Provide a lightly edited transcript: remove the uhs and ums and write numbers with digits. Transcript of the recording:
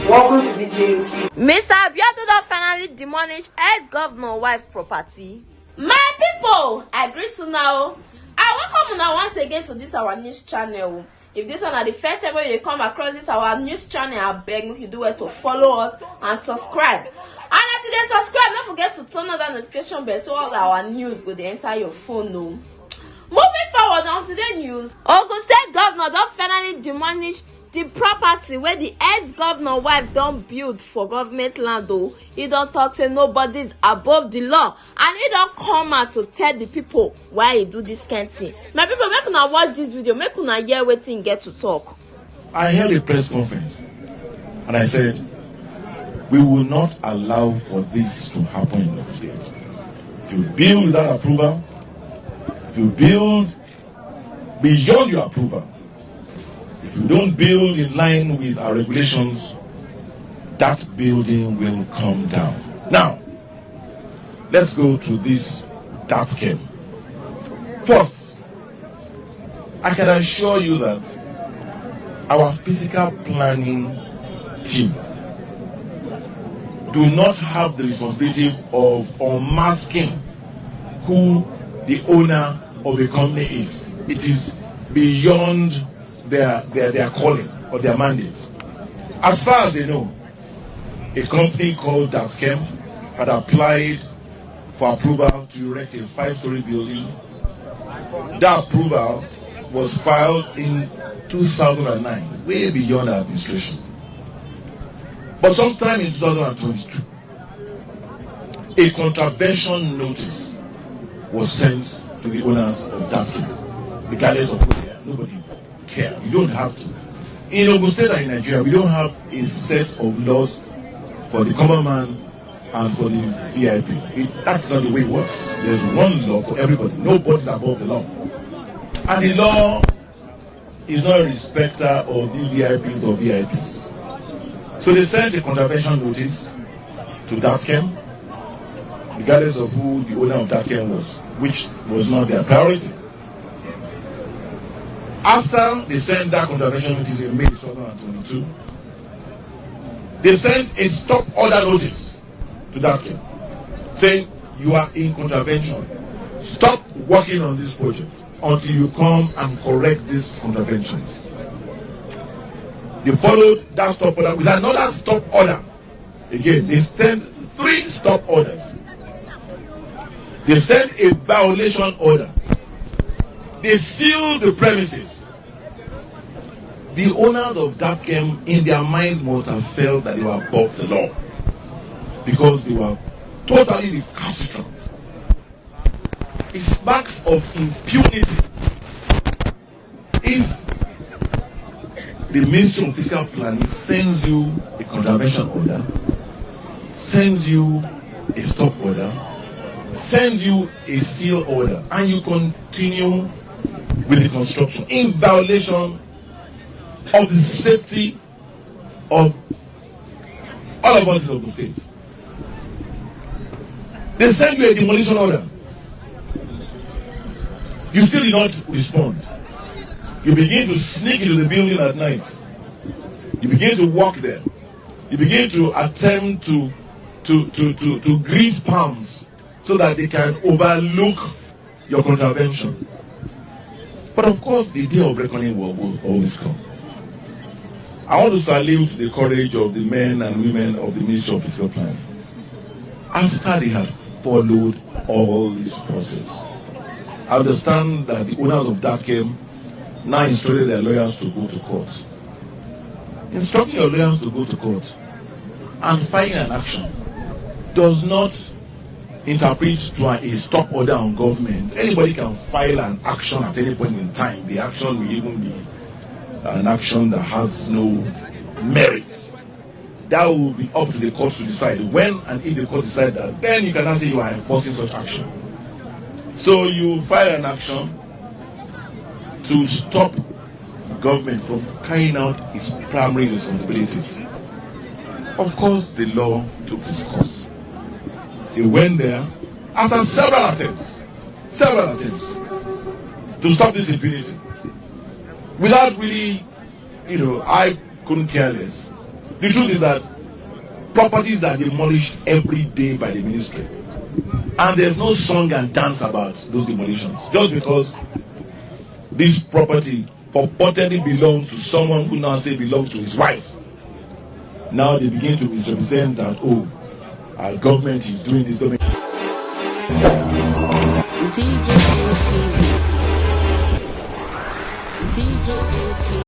Welcome to the JMT. Mr. Abiodun don finally demolish ex-governor wife property. My people, I greet to now. I welcome una once again to this our news channel. If this one are the first time when you come across this our news channel, I beg make you do it to follow us and subscribe. And as you dey subscribe, don't forget to turn on that notification bell so all our news go dey enter your phone. No. Moving forward on today's news, Ogun State Governor don finally demolish the property where the ex-governor wife don build for government land. He don talk say nobody's above the law, and he don come out to tell the people why he do this kind thing. My people, make una watch this video, make una hear wetin he get to talk. I held a press conference and I said, we will not allow for this to happen in the state. If you build without approval, if you build beyond your approval, if you don't build in line with our regulations, that building will come down. Now, let's go to this dark scheme. First, I can assure you that our physical planning team do not have the responsibility of unmasking who the owner of a company is. It is beyond their calling or their mandate. As far as they know, a company called Datskem had applied for approval to erect a 5-story building. That approval was filed in 2009, way beyond our administration. But sometime in 2022, a contravention notice was sent to the owners of Datskem, regardless of who they are. Nobody care. You don't have to. In Ogun State and in Nigeria, we don't have a set of laws for the common man and for the VIP. That's not the way it works. There's one law for everybody. Nobody's above the law. And the law is not a respecter of VVIPs or VIPs. So they sent a contravention notice to Datskem, regardless of who the owner of Datskem was, which was not their priority. After they sent that contravention notice in May 2022, they sent a stop order notice to Datskem saying, you are in contravention. Stop working on this project until you come and correct these contraventions. They followed that stop order with another stop order. Again, they sent 3 stop orders. They sent a violation order. They sealed the premises. The owners of Datskem, in their minds, must have felt that they were above the law because they were totally recalcitrant. It's marks of impunity. If the Ministry of Fiscal Planning sends you a contravention order, sends you a stop order, sends you a seal order, and you continue with the construction in violation of the safety of all of us in Ogun State. They send you a demolition order. You still did not respond. You begin to sneak into the building at night. You begin to walk there. You begin to attempt to grease palms so that they can overlook your contravention. But of course, the day of reckoning will always come. I want to salute the courage of the men and women of the Ministry of Fiscal Planning. After they had followed all this process, I understand that the owners of Datskem now instructed their lawyers to go to court. Instructing your lawyers to go to court and filing an action does not interpret to a stop order on government. Anybody can file an action at any point in time. The action will even be an action that has no merit. That will be up to the court to decide. When and if the court decides that, then you cannot say you are enforcing such action. So you file an action to stop government from carrying out its primary responsibilities. Of course, the law took its course. They went there after several attempts to stop this impunity. Without really, I couldn't care less. The truth is that properties are demolished every day by the ministry. And there's no song and dance about those demolitions. Just because this property purportedly belongs to someone who now say belongs to his wife. Now they begin to misrepresent that, oh, our government is doing this. DJ